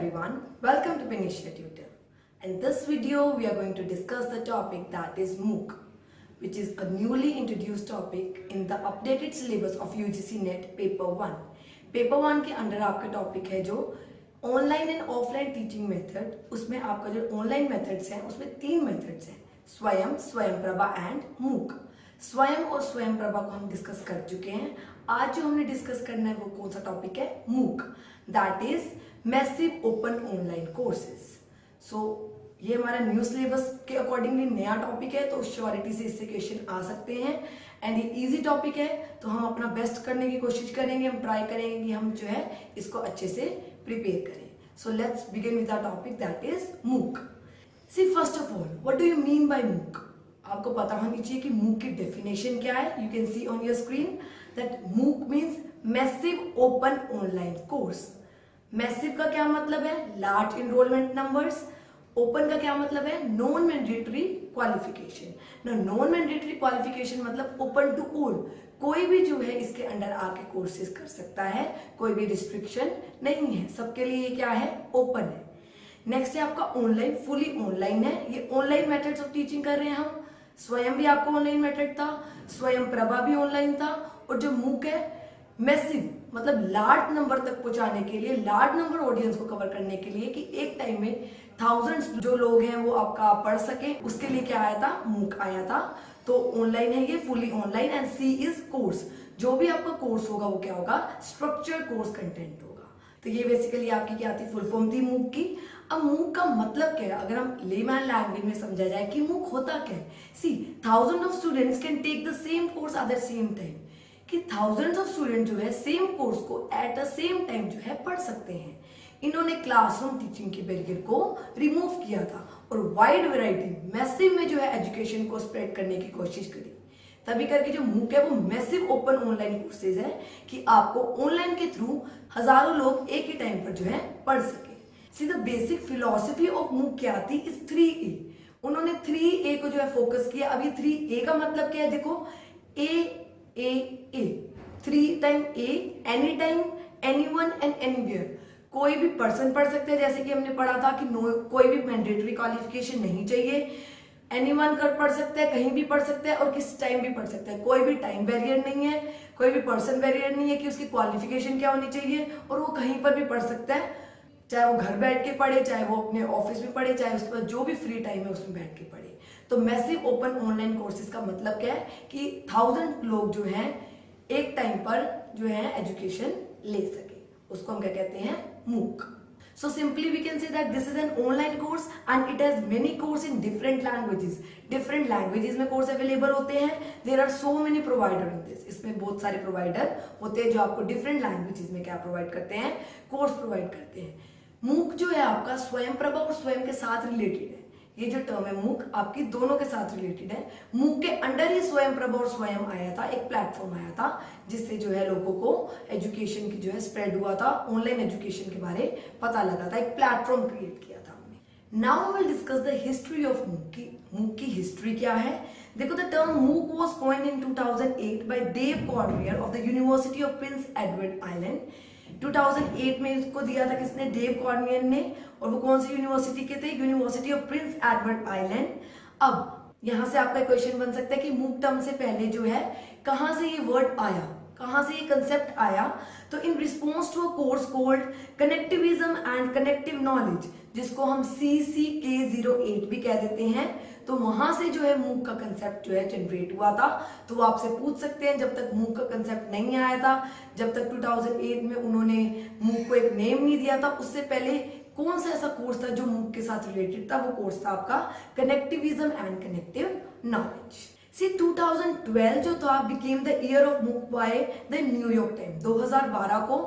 everyone, welcome to Benicia Tutor. In this video, we are going to discuss the topic that is MOOC, which is a newly introduced topic in the updated syllabus of UGC NET Paper 1. Paper 1 के under आपका topic है जो online and offline teaching method. उसमें आपका जो online methods हैं उसमें 3 methods हैं, स्वयं, स्वयंप्रभा एंड मूक। स्वयं और स्वयंप्रभा को हम डिस्कस कर चुके हैं। आज जो हमने डिस्कस करना है वो कौन सा टॉपिक है, MOOC, that is massive open online courses. So ये हमारा न्यू सिलेबस के अकॉर्डिंगली नया टॉपिक है, तो श्योरिटी से इससे क्वेश्चन आ सकते हैं एंड ये इजी टॉपिक है, तो हम अपना बेस्ट करने की कोशिश करेंगे, हम ट्राई करेंगे कि हम जो है इसको अच्छे से प्रिपेयर करें। So let's begin with the topic that is MOOC. See first of all, what do you mean by MOOC? आपको पता होनी चाहिए कि मूक की डेफिनेशन क्या है। You can see on your screen that MOOC means massive open online course. Massive का क्या मतलब है? Large enrolment numbers. ओपन का क्या मतलब है? Non mandatory qualification. ना नॉन मैंडेटरी क्वालिफिकेशन मतलब ओपन टू ऑल, कोई भी जो है इसके अंडर आके कोर्सेज कर सकता है, कोई भी रिस्ट्रिक्शन नहीं है, सबके लिए ये क्या है, ओपन है। नेक्स्ट है आपका ऑनलाइन, फुली ऑनलाइन है। ये ऑनलाइन मेथड्स ऑफ टीचिंग कर रहे हैं हम। स्वयं भी आपका ऑनलाइन मेथड था, स्वयं प्रभा भी ऑनलाइन था, और जो मूक है मैसिव मतलब लार्ज नंबर तक पहुंचाने के लिए, लार्ज नंबर ऑडियंस को कवर करने के लिए कि एक टाइम में थाउजेंड्स जो लोग हैं वो आपका पढ़ सके, उसके लिए क्या आया था, मूक आया था। तो ऑनलाइन है ये, fully online. And see is course, जो भी आपका कोर्स होगा वो क्या होगा, स्ट्रक्चर्ड कोर्स कंटेंट होगा। तो ये बेसिकली आपकी क्या थी, फुल फॉर्म थी मूक की। अब मूक का मतलब क्या है, अगर हम लेमैन लैंग्वेज में समझा जाए कि मूक होता क्या है। See thousand of students can take the same course at the same time, कि थाउजेंड्स ऑफ स्टूडेंट जो है सेम कोर्स को एट द सेम टाइम जो है पढ़ सकते हैं। इन्होंने क्लासरूम टीचिंग के बैरियर को रिमूव किया था और वाइड वैरायटी मैसिव में जो है एजुकेशन को स्प्रेड करने की कोशिश करी। तभी करके जो मूक है वो मैसिव ओपन ऑनलाइन कोर्सेज है कि आपको ऑनलाइन के थ्रू हजारों लोग एक ही टाइम पर जो है पढ़ सके। See the basic philosophy of मूक क्या थी, इस 3A। उन्होंने 3A को जो है फोकस किया। अभी 3A का मतलब क्या है, देखो, A 3 time A, any time, anyone and anywhere. कोई भी पर्सन पढ़ सकते हैं, जैसे कि हमने पढ़ा था कि कोई भी मैंडेटरी क्वालिफिकेशन नहीं चाहिए। एनीवन कर पढ़ सकते हैं, कहीं भी पढ़ सकते हैं और किस टाइम भी पढ़ सकते हैं। कोई भी टाइम बैरियर नहीं है, कोई भी पर्सन बैरियर नहीं है कि उसकी क्वालिफिकेशन क्या होनी चाहिए, और वो कहीं पर भी पढ़ सकता है, चाहे वो घर बैठ के पढ़े, चाहे वो अपने ऑफिस में पढ़े, चाहे उसके बाद जो भी फ्री टाइम है उसमें बैठ के पढ़े। तो मैसिव ओपन ऑनलाइन कोर्सेज का मतलब क्या है कि 1000 लोग जो हैं एक टाइम पर जो है एजुकेशन ले सके, उसको हम क्या कहते हैं, मूक। So simply we can say that this is an online course and it has many course in different languages. Different languages में course available होते हैं. There are so many provider in this. इसमें बहुत सारे provider होते हैं जो आपको different languages में क्या provide करते हैं, course provide करते हैं। मूक जो है आपका स्वयं प्रभा और स्वयं के साथ रिलेटेड है। ये जो टर्म है मूक आपकी दोनों के साथ रिलेटेड है। मूक के अंडर ही स्वयं प्रभा और स्वयं आया था, एक प्लेटफॉर्म आया था जिससे जो है लोगों को एजुकेशन की जो है स्प्रेड हुआ था, ऑनलाइन एजुकेशन के बारे पता लगा था, एक प्लेटफॉर्म क्रिएट किया था हमने। Now I will discuss the history of MOOC. MOOC की हिस्ट्री क्या है, देखो, the term MOOC was coined in 2008 by Dave Cormier of the University of Prince Edward Island. 2008 में इसको दिया था किसने, डेव कॉर्मियर ने, और वो कौन सी यूनिवर्सिटी के थे, university of Prince Edward island. अब यहां से आपका क्वेश्चन बन सकता है कि मूक टर्म से पहले जो है कहां से ये वर्ड आया, कहां से ये कंसेप्ट आया। तो in response to a course called connectivism and connective knowledge, जिसको हम CCK08 भी कह देते हैं, तो वहां से जो है मूक का कंसेप्ट जो है जनरेट हुआ था। तो वो आपसे पूछ सकते हैं, जब तक मूक का कंसेप्ट नहीं आया था, जब तक 2008 में उन्होंने मूक को एक नेम नहीं दिया था, उससे पहले कौन सा ऐसा कोर्स था जो मूक के साथ रिलेटेड था, वो कोर्स था आपका कनेक्टिविज्म एंड कनेक्टिव नॉलेज। सी 2012 जो था बिकेम द ईयर ऑफ मूक बाय द न्यूयॉर्क टाइम। 2012 को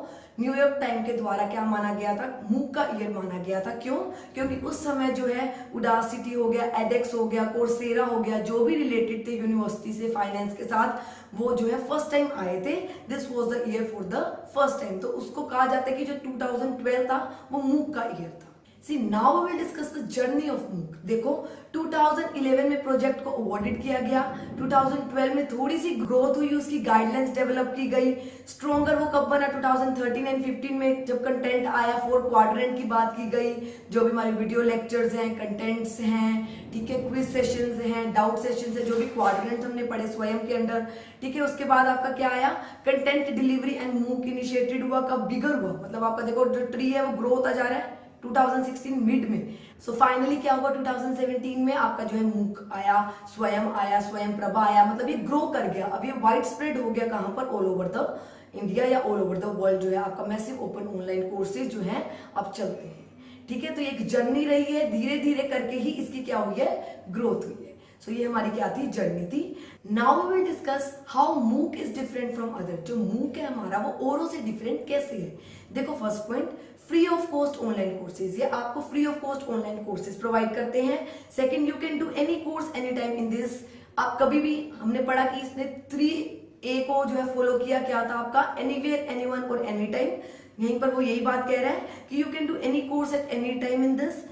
न्यूयॉर्क टाइम के द्वारा क्या माना गया था, मूक का ईयर माना गया था। क्यों? क्योंकि उस समय जो है उडासिटी हो गया, एडेक्स हो गया, कोर्सेरा हो गया, जो भी रिलेटेड थे यूनिवर्सिटी से फाइनेंस के साथ, वो जो है फर्स्ट टाइम आए थे। This was the year for the first time. तो उसको कहा जाता है कि जो 2012 था वो मूक का ईयर था। See now we will discuss the journey of MOOC. देखो 2011 में प्रोजेक्ट को अवॉर्डेड किया गया, 2012 में थोड़ी सी ग्रोथ हुई, उसकी गाइडलाइंस डेवलप की गई, स्ट्रॉन्गर वो कब बना 2013 एंड 15 में जब कंटेंट आया, 4 क्वाड्रेंट की बात की गई, जो भी हमारे वीडियो लेक्चर्स हैं, कंटेंट्स हैं, ठीक है, क्विज सेशंस हैं, डाउट सेशंस है, जो भी क्वाड्रेंट हमने पढ़े स्वयं के अंडर, ठीक है। उसके बाद आपका क्या आया, कंटेंट डिलीवरी एंड मूक इनिशिएटेड हुआ, कब बिगर हुआ, मतलब आपका देखो जो ट्री है वो ग्रो होता जा रहा है 2016 मिड में। सो फाइनली क्या हुआ 2017 में आपका जो है मूक आया, स्वयं प्रभा आया, मतलब ये ग्रो कर गया, अब ये वाइड स्प्रेड हो गया, कहां पर, ऑल ओवर द इंडिया या ऑल ओवर द वर्ल्ड जो है आपका मैसिव ओपन ऑनलाइन कोर्सेज जो है अब चलते हैं, ठीक है। तो ये एक जर्नी रही है, धीरे धीरे करके ही इसकी क्या हुई है, ग्रोथ हुई है। सो ये हमारी क्या थी, जर्नी थी। Now we will discuss how MOOC is different from other. जो मूक है हमारा वो औरों से डिफरेंट कैसे है। देखो first point, free of cost online courses, ये आपको free of cost online courses provide करते हैं। Second, you can do any course any time in this. आप कभी भी, हमने पढ़ा कि इसने 3A को जो है फॉलो किया, क्या था आपका, एनीवेयर, एनीवन और एनी टाइम। यहीं पर वो यही बात कह रहा है कि you can do any course at any time in this.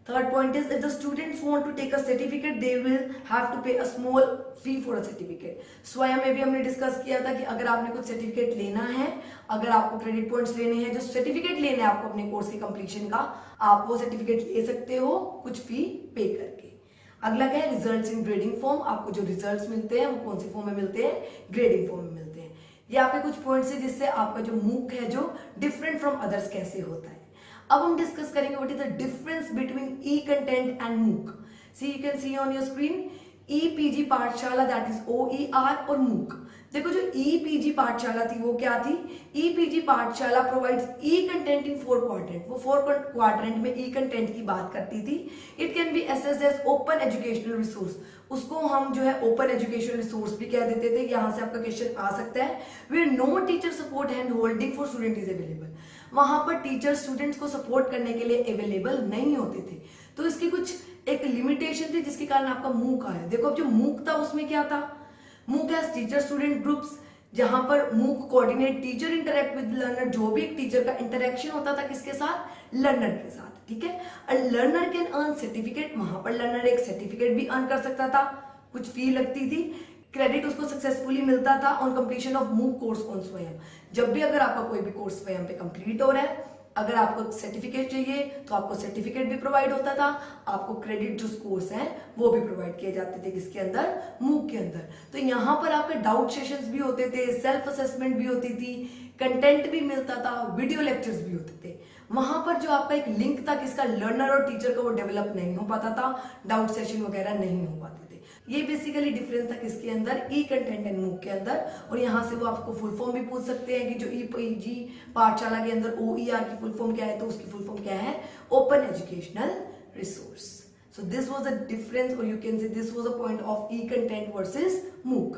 Third point is if the students want to take a certificate, they will have to pay a small fee for a certificate. स्वयं में भी हमने discuss किया था कि अगर आपने कुछ सर्टिफिकेट लेना है, अगर आपको क्रेडिट पॉइंट्स लेने हैं, जो सर्टिफिकेट लेना है आपको अपने कोर्स के कंप्लीशन का, आप वो सर्टिफिकेट ले सकते हो कुछ फी पे करके। अगला क्या है, रिजल्ट्स इन ग्रेडिंग फॉर्म। आपको जो रिजल्ट्स मिलते हैं वो कौन से फॉर्म में मिलते हैं, ग्रेडिंग फॉर्म में मिलते हैं। ये आपके कुछ पॉइंट्स है जिससे आपका जो मूक है जो डिफरेंट फ्रॉम अदर्स कैसे होता है। अब हम डिस्कस करेंगे what is the difference between e content and MOOC. See you can see on your screen EPG Pathshala, that is OER, और मूक। देखो जो ईपीजी पाठशाला थी वो क्या थी, ईपीजी पाठशाला provides E content in 4 quadrant. वो 4 क्वाड्रेंट में ई कंटेंट की बात करती थी। It can be assessed as open educational resource, उसको हम जो है ओपन एजुकेशनल रिसोर्स भी कह देते थे। यहां से आपका क्वेश्चन आ सकता है, where no teacher support hand holding for student is available. वहां पर टीचर स्टूडेंट्स को सपोर्ट करने के लिए अवेलेबल नहीं होते थे, तो इसकी कुछ एक लिमिटेशन थी जिसके कारण आपका मूक आया। देखो अब जो मूक था उसमें क्या था, मूक हैज टीचर स्टूडेंट ग्रुप्स, जहां पर मूक coordinate teacher interact with learner. जो भी एक टीचर का इंटरेक्शन होता था किसके साथ, लर्नर के साथ, ठीक है। लर्नर कैन अर्न सर्टिफिकेट, वहां पर लर्नर एक सर्टिफिकेट भी अर्न कर सकता था, कुछ फी लगती थी। क्रेडिट उसको सक्सेसफुली मिलता था ऑन कंप्लीशन ऑफ मूक कोर्स ऑन स्वयं। जब भी अगर आपका कोई भी कोर्स स्वयं पे कंप्लीट हो रहा है, अगर आपको सर्टिफिकेट चाहिए तो आपको सर्टिफिकेट भी प्रोवाइड होता था, आपको क्रेडिट जो कोर्स हैं वो भी प्रोवाइड किए जाते थे किसके अंदर, मूक के अंदर। तो यहाँ पर आपके डाउट सेशंस भी होते थे, सेल्फ असेसमेंट भी होती थी, कंटेंट भी मिलता था, वीडियो लेक्चर्स भी होते थे। वहां पर जो आपका एक लिंक था किसका, लर्नर और टीचर का, वो डेवलप नहीं हो पाता था, डाउट सेशन वगैरह नहीं हो पाते थे। ये बेसिकली डिफरेंस था किसके अंदर, ई कंटेंट एंड मूक के अंदर। और यहाँ से वो आपको फुल फॉर्म भी पूछ सकते हैं कि जो ईपीजी पाठशाला के अंदर OER की फुल फॉर्म क्या है, तो उसकी फुल फॉर्म क्या है, open educational resource. So this was a difference, और you can say this was a point of e content versus MOOC.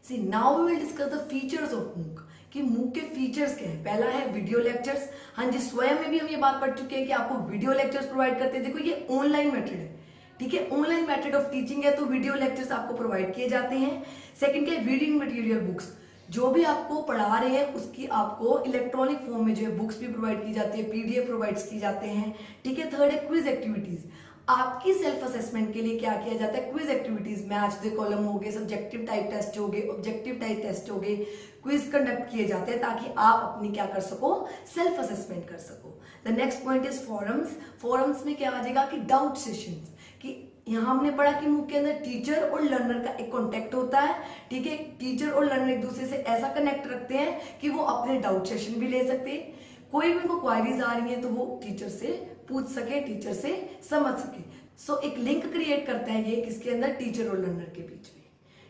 See now we will discuss the features of MOOC, कि मूक के features क्या है। पहला है वीडियो लेक्चर्स। हाँ जी, स्वयं में भी हम ये बात पढ़ चुके हैं कि आपको वीडियो लेक्चर्स प्रोवाइड करते हैं। देखो ये ऑनलाइन मेथड है, ठीक है, ऑनलाइन मेथड ऑफ टीचिंग है, तो वीडियो लेक्चर्स आपको प्रोवाइड किए जाते हैं। सेकंड क्या है, रीडिंग मटेरियल बुक्स, जो भी आपको पढ़ा रहे हैं उसकी आपको इलेक्ट्रॉनिक फॉर्म में जो है बुक्स भी प्रोवाइड की जाती है, PDF प्रोवाइड किए जाते हैं, ठीक है। थर्ड है क्विज एक्टिविटीज, आपकी सेल्फ असेसमेंट के लिए क्या किया जाता है, quiz activities, match the column हो गए, सब्जेक्टिव टाइप टेस्ट हो गए, ऑब्जेक्टिव टाइप टेस्ट हो गए, क्विज कंडक्ट किए जाते हैं ताकि आप अपनी क्या कर सको, सेल्फ असेसमेंट कर सको। The next point is forums. Forums में क्या आ जाएगा कि डाउट सेशंस, कि यहाँ हमने पढ़ा कि मूक के अंदर टीचर और लर्नर का एक कॉन्टेक्ट होता है, ठीक है। टीचर और लर्नर एक दूसरे से ऐसा कनेक्ट रखते हैं कि वो अपने डाउट सेशन भी ले सकते हैं, कोई भी उनको क्वारीज आ रही है तो वो टीचर से पूछ सके, टीचर से समझ सके। सो एक लिंक क्रिएट करता है ये किसके अंदर, टीचर और लर्नर के बीच में,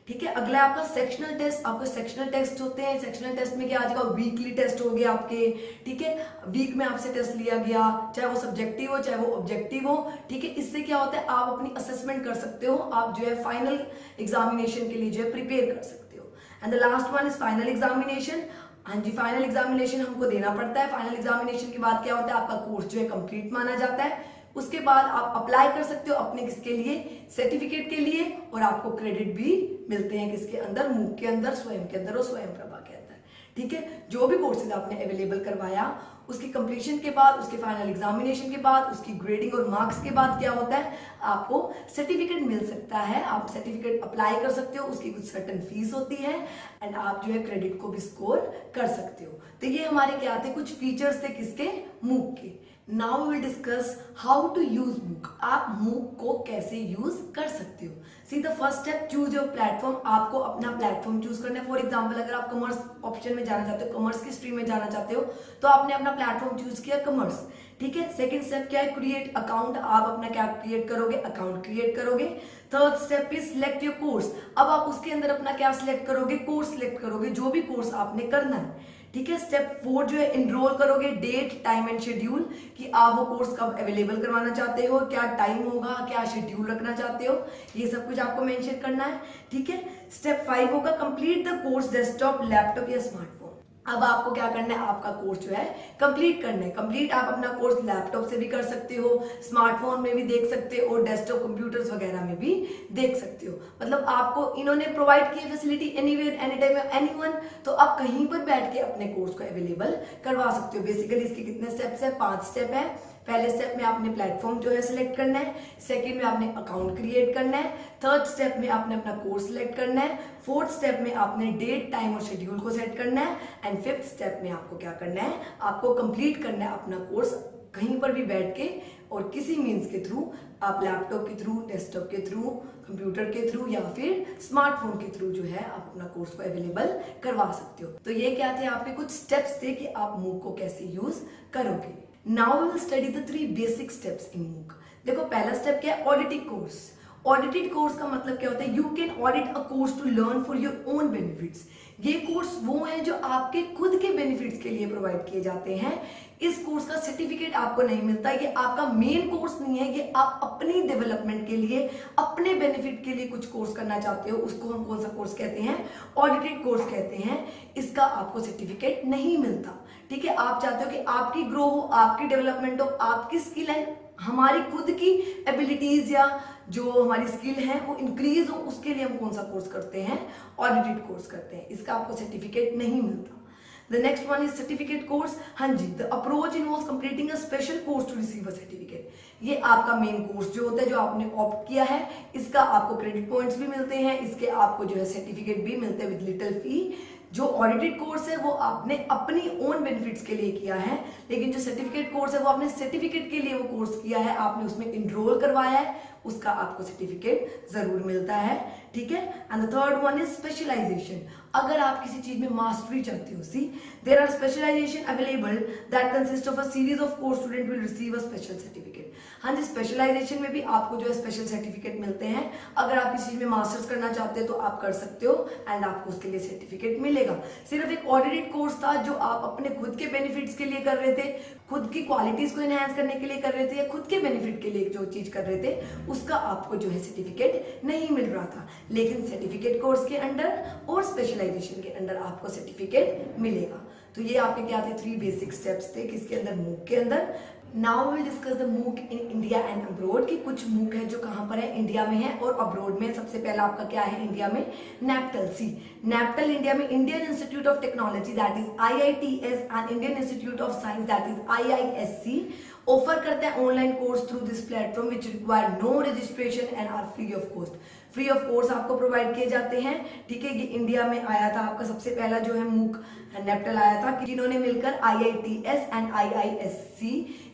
ठीक है। अगला आपका सेक्शनल टेस्ट। आपके सेक्शनल टेस्ट होते हैं, सेक्शनल टेस्ट में क्या आ जाएगा, वीकली टेस्ट हो गया आपके, ठीक है। वीक में आपसे टेस्ट लिया गया, चाहे वो सब्जेक्टिव हो चाहे वो ऑब्जेक्टिव हो, ठीक है। इससे क्या होता है, आप अपनी असेसमेंट कर सकते हो, आप जो है फाइनल एग्जामिनेशन के लिए जो है प्रिपेयर कर सकते हो। And the last one is final examination. हाँ जी, फाइनल एग्जामिनेशन हमको देना पड़ता है। फाइनल एग्जामिनेशन के बाद क्या होता है, आपका कोर्स जो है कंप्लीट माना जाता है। उसके बाद आप अप्लाई कर सकते हो अपने किसके लिए, सर्टिफिकेट के लिए, और आपको क्रेडिट भी मिलते हैं किसके अंदर, मूक के अंदर, स्वयं के अंदर और स्वयं प्रभा के अंदर, ठीक है। जो भी कोर्सेज आपने अवेलेबल करवाया उसकी कंप्लीशन के बाद, उसके फाइनल एग्जामिनेशन के बाद, उसकी ग्रेडिंग और मार्क्स के बाद क्या होता है, आपको सर्टिफिकेट मिल सकता है। आप सर्टिफिकेट अप्लाई कर सकते हो, उसकी कुछ सर्टेन फीस होती है एंड आप जो है क्रेडिट को भी स्कोर कर सकते हो। तो ये हमारे क्या थे, कुछ फीचर्स थे किसके, मूक के। Now we will discuss how to use MOOC. आप मूक को कैसे यूज कर सकते हो। See the first step, choose your platform. आपको अपना प्लेटफॉर्म चूज करना है। फॉर एग्जांपल अगर आप कॉमर्स ऑप्शन में जाना चाहते हो, कॉमर्स की स्ट्रीम में जाना चाहते हो, तो आपने अपना प्लेटफॉर्म चूज किया कॉमर्स, ठीक है। सेकंड स्टेप क्या है, क्रिएट अकाउंट। आप अपना क्या क्रिएट करोगे, अकाउंट क्रिएट करोगे। Third step is select your course. अब आप उसके अंदर अपना क्या सिलेक्ट करोगे, कोर्स सिलेक्ट करोगे, जो भी कोर्स आपने करना है, ठीक है। स्टेप 4 जो है, इनरोल करोगे, डेट टाइम एंड शेड्यूल, कि आप वो कोर्स कब अवेलेबल करवाना चाहते हो, क्या टाइम होगा, क्या शेड्यूल रखना चाहते हो, ये सब कुछ आपको मेंशन करना है, ठीक है। स्टेप 5 होगा, complete the course desktop, laptop या स्मार्टफोन। अब आपको क्या करना है, आपका कोर्स जो है कंप्लीट करना है। कंप्लीट आप अपना कोर्स लैपटॉप से भी कर सकते हो, स्मार्टफोन में भी देख सकते हो और डेस्कटॉप कंप्यूटर्स वगैरह में भी देख सकते हो। मतलब आपको इन्होंने प्रोवाइड की facility anywhere any time anyone, तो आप कहीं पर बैठ के अपने कोर्स को अवेलेबल करवा सकते हो। बेसिकली इसके कितने स्टेप्स है, 5 स्टेप है। पहले स्टेप में आपने प्लेटफॉर्म जो है सिलेक्ट करना है, सेकंड में आपने अकाउंट क्रिएट करना है, थर्ड स्टेप में आपने अपना कोर्स सिलेक्ट करना है, फोर्थ स्टेप में आपने डेट टाइम और शेड्यूल को सेट करना है एंड फिफ्थ स्टेप में आपको क्या करना है, आपको कंप्लीट करना है अपना कोर्स कहीं पर भी बैठ के और किसी मीन्स के थ्रू, आप लैपटॉप के थ्रू, डेस्कटॉप के थ्रू, कंप्यूटर के थ्रू या फिर स्मार्टफोन के थ्रू जो है आप अपना कोर्स को अवेलेबल करवा सकते हो। तो ये क्या थे, आपके कुछ स्टेप्स थे कि आप मूक को कैसे यूज करोगे। Now we will study the 3 basic steps in MOOC। देखो पहला स्टेप क्या है, ऑडिटिंग कोर्स। ऑडिटेड कोर्स का मतलब क्या होता है, you can audit a course to learn for your own benefits. ये कोर्स वो हैं जो आपके खुद के बेनिफिट्स के लिए प्रोवाइड किए जाते हैं। इस कोर्स का सर्टिफिकेट आपको नहीं मिलता, ये आपका मेन कोर्स नहीं है, ये आप अपनी डेवलपमेंट के लिए, अपने बेनिफिट के लिए कुछ कोर्स करना चाहते हो, उसको हम कौन सा कोर्स कहते हैं, ऑडिटेड कोर्स कहते हैं। इसका आपको सर्टिफिकेट नहीं मिलता, ठीक है। आप चाहते हो कि आपकी ग्रो हो, आपकी डेवलपमेंट हो, आपकी स्किल एंड हमारी खुद की एबिलिटीज या जो हमारी स्किल है वो इंक्रीज हो, उसके लिए हम कौन सा कोर्स करते हैं, ऑडिटेड कोर्स करते हैं। इसका आपको सर्टिफिकेट नहीं मिलता। The next one is certificate course। हाँ जी, the approach involves completing a special course to receive a certificate। ये आपका मेन कोर्स जो होता है, जो आपने ऑप्ट किया है, इसका आपको क्रेडिट पॉइंट्स भी मिलते हैं, इसके आपको जो है सर्टिफिकेट भी मिलते हैं विद लिटिल फी। जो ऑडिटेड कोर्स है वो आपने अपनी ओन बेनिफिट्स के लिए किया है, लेकिन जो सर्टिफिकेट कोर्स है वो आपने सर्टिफिकेट के लिए वो कोर्स किया है, आपने उसमें इनरोल करवाया है, उसका आपको सर्टिफिकेट जरूर मिलता है, ठीक है। And the third one is specialisation. अगर आप किसी चीज में मास्टरी चाहते हो, see there are specialisation available that consist of a series of course, student will receive a special certificate. हाँ जी, स्पेशलाइजेशन में भी आपको जो है स्पेशल सर्टिफिकेट मिलते हैं। अगर आप किसी चीज में मास्टर्स करना चाहते हो तो आप कर सकते हो एंड आपको उसके लिए सर्टिफिकेट मिलेगा। सिर्फ एक ऑडिटेड कोर्स था जो आप अपने खुद के बेनिफिट्स के लिए कर रहे थे, खुद की क्वालिटीज को एनहांस करने के लिए कर रहे थे, या खुद के बेनिफिट के लिए जो चीज कर रहे थे, उसका आपको जो है सर्टिफिकेट नहीं मिल रहा था। लेकिन सर्टिफिकेट कोर्स के अंडर और स्पेशलाइजेशन के अंडर आपको सर्टिफिकेट मिलेगा। तो ये आपके क्या थे, 3 बेसिक स्टेप्स थे किसके अंदर, मूक के अंदर। नाउ विल डिस्कस द मूक इन इंडिया एंड अब्रॉड। की कुछ मूक है जो कहाँ पर है, इंडिया में है और अब्रॉड में। सबसे पहला आपका क्या है इंडिया में, नैप्टल। सी नैप्टल इंडिया में Indian Institute of Technology that is IITS and Indian Institute of Science that is IISc offer करते हैं online course through this platform which require no registration and are free of cost. Free of course आपको provide किए जाते हैं, ठीक है। ये India में आया था आपका सबसे पहला जो है मूक नैप्टल आया था, जिन्होंने मिलकर IITS एंड IISc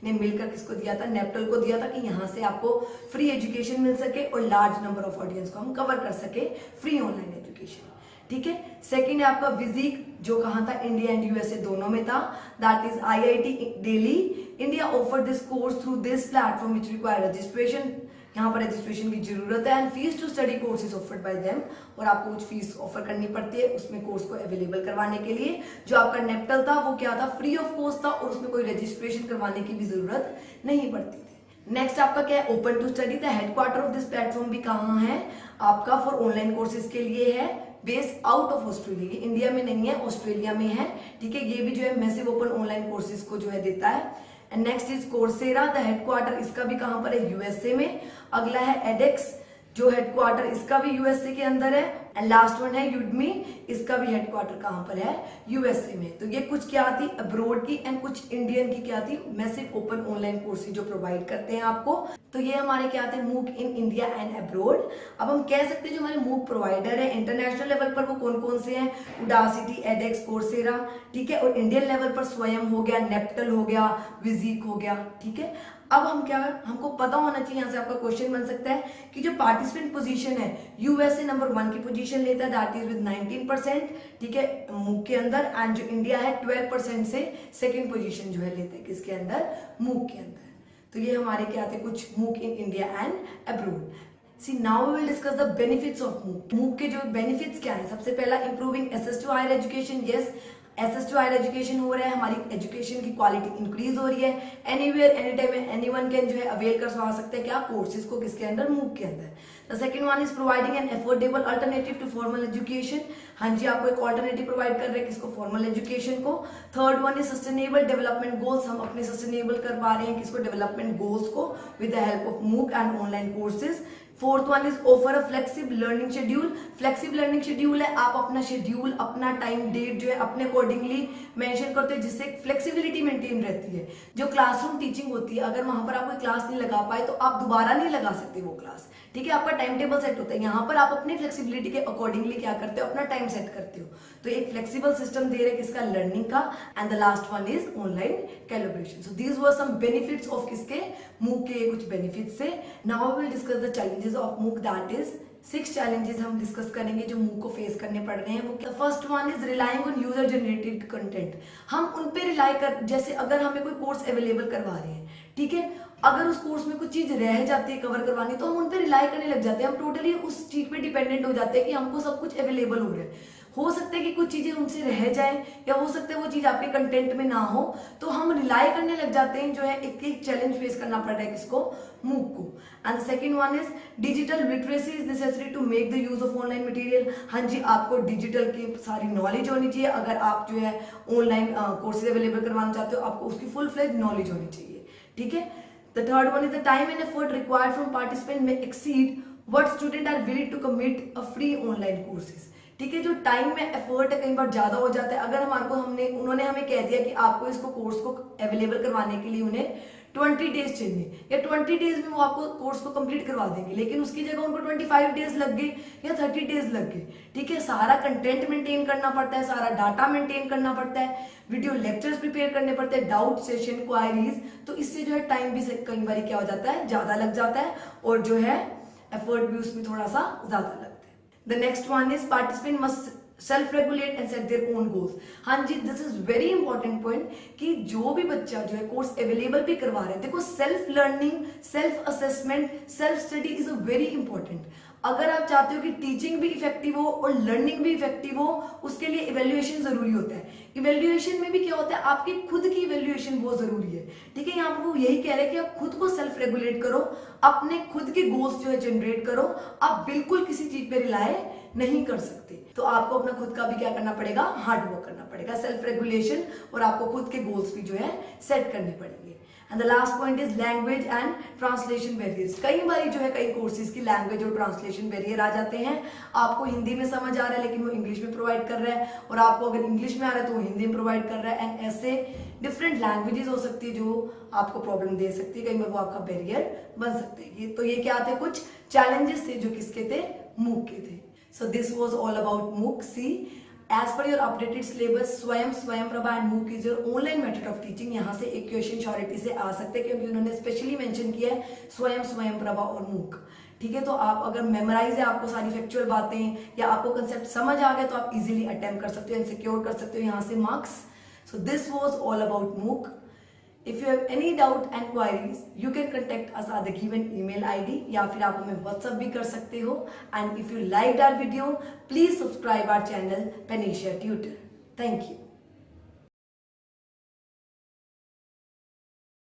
ने मिलकर किसको दिया था, नैप्टल को दिया था, कि यहाँ से आपको फ्री एजुकेशन मिल सके और लार्ज नंबर ऑफ ऑडियंस को हम कवर कर सके, फ्री ऑनलाइन एजुकेशन, ठीक है। सेकंड है आपका विजिक, जो कहाँ था, इंडिया एंड USA दोनों में था, that is IIT Delhi. India offer this course through this platform which require registration. यहाँ पर रजिस्ट्रेशन की जरूरत है and fees to study course is offered by them, और आपको कुछ फीस ऑफर करनी पड़ती है उसमें कोर्स को अवेलेबल करवाने के लिए। जो आपका नेप्टल था वो क्या था, फ्री ऑफ कॉस्ट था और उसमें कोई रजिस्ट्रेशन करवाने की भी जरूरत नहीं पड़ती थी। नेक्स्ट आपका क्या है, open to study. The headquarter of this platform भी कहाँ है आपका, फॉर ऑनलाइन कोर्सेज के लिए है, based out of Australia. India में नहीं है, ऑस्ट्रेलिया में है, ठीक है। ये भी जो है मैसिव ओपन ऑनलाइन कोर्सेज को जो है देता है। And next is Coursera, the headquarter इसका भी कहां पर है, USA में। अगला है एडेक्स, जो हेडक्वार्टर इसका भी यूएसए के अंदर है। एंड लास्ट वन है यूडमी, इसका भी हेडक्वार्टर कहाँ पर है, यूएसए में। तो ये कुछ क्या थी अब्रोड की एंड कुछ इंडियन की क्या थी, मैसिव ओपन ऑनलाइन कोर्सेज जो प्रोवाइड करते हैं आपको। तो ये हमारे क्या थे, मूक इन इंडिया एंड अब्रोड। अब हम कह सकते हैं जो हमारे मूक प्रोवाइडर है इंटरनेशनल लेवल पर वो कौन कौन से हैं, उडासिटी, एडेक्स, कोर्सेरा, ठीक है। और इंडियन लेवल पर स्वयं हो गया, नेप्टल हो गया, विजिक हो गया, ठीक है। अब हम क्या, हमको पता होना चाहिए, यहाँ से आपका क्वेश्चन बन सकता है कि जो पार्टिसिपेंट पोजीशन है यूएसए नंबर 1 की पोजीशन लेता है, दैट इज विद 19%, ठीक है, मूक के अंदर। एंड जो इंडिया है 12% से सेकंड पोजीशन जो है लेता है किसके अंदर, मूक के अंदर। तो ये हमारे क्या थे कुछ MOOC in India and abroad. See now we will discuss the benefits of MOOC. MOOC के जो बेनिफिट्स क्या है, सबसे पहला improving access to higher education. Yes, access to higher education हो रहा है, हमारी एजुकेशन की क्वालिटी इंक्रीज हो रही है। Anywhere any time anyone can जो है अवेल कर सकते हैं क्या, कोर्सेज को किसके अंदर, मूक के अंदर। The second one is providing an affordable alternative to formal education. हाँ जी, आपको एक ऑल्टरनेटिव प्रोवाइड कर रहे हैं किसको, फॉर्मल एजुकेशन को। Third one is sustainable development goals, हम अपने सस्टेनेबल कर पा रहे हैं किसको, डेवलपमेंट गोल्स को विद द हेल्प ऑफ मूक and online courses. Fourth one is offer a flexible learning schedule. Flexible learning schedule है, आप अपना शेड्यूल, अपना टाइम डेट जो है अपने अकॉर्डिंगली मेंशन करते हैं, जिससे फ्लेक्सिबिलिटी मेंटेन रहती है। जो क्लासरूम टीचिंग होती है, अगर वहां पर आप कोई क्लास नहीं लगा पाए तो आप दोबारा नहीं लगा सकते वो क्लास, ठीक है। आपका टाइम टेबल सेट होता है, यहाँ पर आप अपनी फ्लेक्सिबिलिटी के अकॉर्डिंगली क्या करते हो, अपना टाइम सेट करते हो। तो एक फ्लेक्सिबल सिस्टम दे रहे किसका, लर्निंग का। And the last one is online calibration. So these were some benefits of किसके, मूक के कुछ बेनिफिट्स से। Now we will discuss the challenges of MOOC, that is 6 challenges हम डिस्कस करेंगे जो मूक को फेस करने पड़ रहे हैं। वो first one is relying on user generated content. हम उन पे रिलाई कर, जैसे अगर हमें कोई कोर्स अवेलेबल करवा रहे हैं, ठीक है, अगर उस कोर्स में कुछ चीज रह जाती है कवर करवानी तो हम उन पे रिलाई करने लग जाते हैं, हम टोटली उस चीज पे डिपेंडेंट हो जाते हैं कि हमको सब कुछ अवेलेबल हो रहा है। हो सकता है कि कुछ चीजें उनसे रह जाए या हो सकता है वो चीज आपके कंटेंट में ना हो, तो हम रिलाई करने लग जाते हैं, जो है एक चैलेंज फेस करना पड़ रहा है किसको, मूक को। And second one is digital literacy is necessary to make the use of online material. हाँ जी, आपको डिजिटल की सारी नॉलेज होनी चाहिए। अगर आप जो है ऑनलाइन कोर्सेज अवेलेबल करवाना चाहते हो, आपको उसकी फुल फ्लेज नॉलेज होनी चाहिए, ठीक है। The third one is the time and effort required from participant may exceed what students are willing to commit a free online courses। ठीक है, जो टाइम में एफर्ट है कई बार ज्यादा हो जाता है। अगर हमारे को उन्होंने हमें कह दिया कि आपको इसको कोर्स को अवेलेबल करवाने के लिए उन्हें 20 डेज चाहिए या 20 डेज में वो आपको कोर्स को कंप्लीट करवा देंगे, लेकिन उसकी जगह उनको 25 डेज लग गए या 30 डेज लग गए, ठीक है। सारा कंटेंट मेंटेन करना पड़ता है, सारा डाटा मेंटेन करना पड़ता है, वीडियो लेक्चर्स प्रिपेयर करने पड़ते हैं, डाउट सेशन, क्वायरीज। तो इससे जो है टाइम भी कई बार क्या हो जाता है, ज्यादा लग जाता है और जो है एफर्ट भी उसमें थोड़ा सा ज्यादा लगता है। The next one is participant must self regulate and set their own goals. हाँ जी, this is very important point कि जो भी बच्चा जो है कोर्स अवेलेबल भी करवा रहे हैं, देखो self learning, self assessment, self study is a very important. अगर आप चाहते हो कि टीचिंग भी इफेक्टिव हो और लर्निंग भी इफेक्टिव हो, उसके लिए इवेल्युएशन जरूरी होता है। इवेल्युएशन में भी क्या होता है, आपकी खुद की इवेल्युएशन बहुत जरूरी है, ठीक है। यहाँ पर वो यही कह रहे हैं कि आप खुद को सेल्फ रेगुलेट करो, अपने खुद के गोल्स जो है जनरेट करो। आप बिल्कुल किसी चीज पे रिलाय नहीं कर सकते, तो आपको अपना खुद का भी क्या करना पड़ेगा, हार्ड वर्क करना पड़ेगा, सेल्फ रेगुलेशन, और आपको खुद के गोल्स भी जो है सेट करने पड़ेंगे। And the last point is language and translation barriers. कई बार जो है कई कोर्सेज की लैंग्वेज और ट्रांसलेशन बैरियर आ जाते हैं। आपको हिंदी में समझ आ रहा है लेकिन वो इंग्लिश में प्रोवाइड कर रहा है, और आपको अगर इंग्लिश में आ रहा है तो वो हिंदी में प्रोवाइड कर रहा है। एंड ऐसे डिफरेंट लैंग्वेजेस हो सकती है जो आपको प्रॉब्लम दे सकती है, कई बार वो आपका बैरियर बन सकते हैं। तो ये क्या थे, कुछ चैलेंजेस थे जो किसके थे, मूक के थे। So this was all about MOOC. See As per your updated syllabus, Swayamprabha and MOOC is your online method of teaching. यहाँ से एक क्वेश्चन श्योरिटी से आ सकते हैं क्योंकि उन्होंने स्पेशली मेंशन किया है स्वयंप्रभा और मूक, ठीक है। तो आप अगर मेमोराइज है आपको सारी फैक्चुअल बातें या आपको कंसेप्ट समझ आ गए तो आप इजीली अटेम्प्ट कर सकते हो एंड सिक्योर कर सकते हो यहाँ से marks. So this was all about मूक। If you have any doubt and queries, you can contact us at the given email ID या फिर आप हमें WhatsApp भी कर सकते हो। And if you liked our video, please subscribe our channel Panisha Tutor. Thank you.